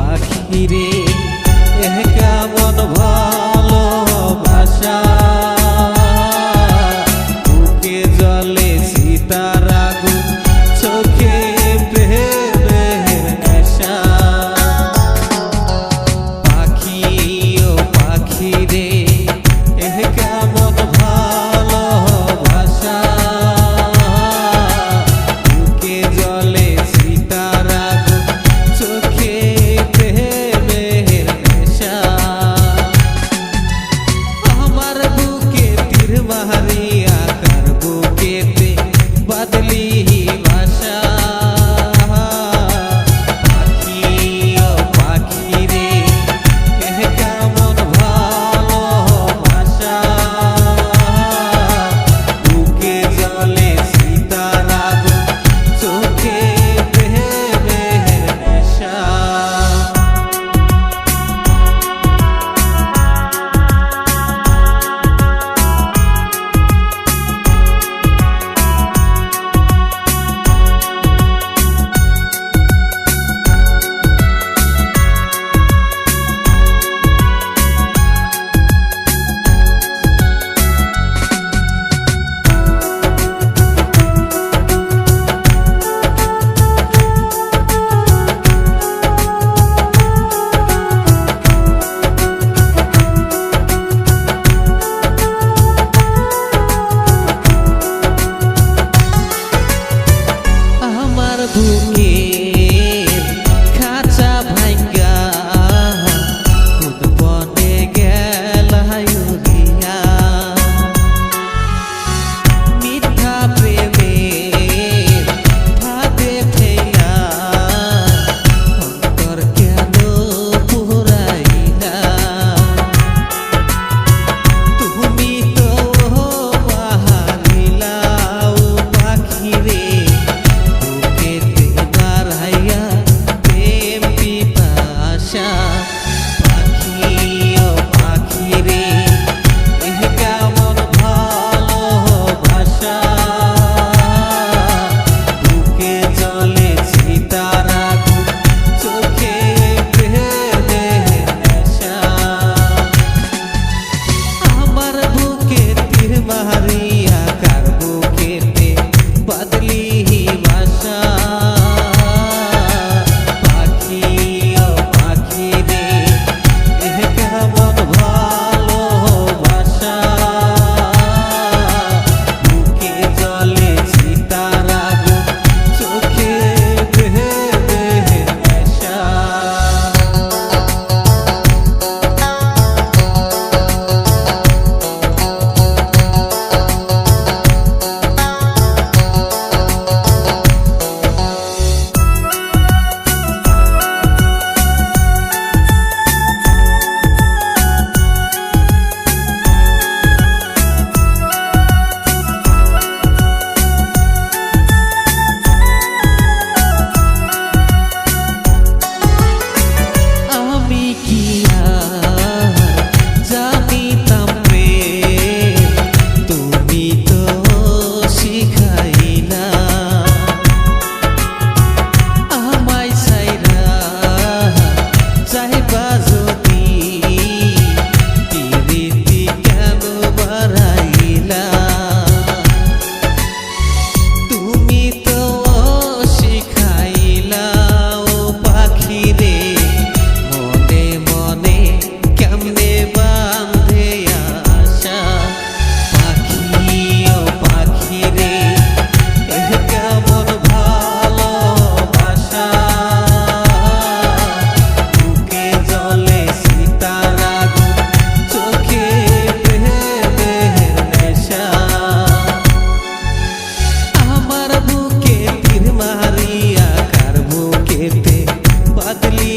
পাখি রে কেমন ভালোবাসা বুকে জলে সীতার আগুন চোখে প্রেমের নেশা পাখি ও পাখি রে কেমন ভালোবাসা বুকে জলে সীতার আগুন চোখে প্রেমের নেশা আমার বুকে তীর মারিয়া কার বুকেতে বদলি ভাষা পাখি ও পাখি রে কেমন ভালোবাসা বুকে জলে সীতার আগুন চোখে প্রেমের নেশা আমার বুকের খাঁচা ভাঙ্গা কোন বনে গেলায় উড়িয়া মিথ্যা প্রেমের ফাঁদে ফেলা অন্তর কেন পুরাইলা তুমি তো বাহারিলা ও পাখি রে বুকেতে বাড়াইয়া প্রেম পিপাসা পাখি ও পাখি রে কেমন ভালোবাসা বুকে জলে সীতার আগুন চোখে প্রেমের নেশা আমার বুকে তীর মারিয়া কার বুকেতে বদলি ভাষা পাখি ও পাখি রে কেমন ভালোবাসা বুকে জলে সীতার আগুন চোখে প্রেমের নেশা আমি কি আর জানিতাম প্রেম তুমি তো শিখাইলা আমায় ছাইরা চাইবা যদি প্রীতি কেন বাড়াইলা তুমি তো শিখাইলা ও পাখি রে মনে মনে কেমনে বাঁধে আশা পাখি ও পাখি রে কেমন ভালোবাসা বুকে জলে সীতার আগুন চোখে প্রেমের নেশা আমার বুকে তীর মারিয়া কার বুকেতে বদলি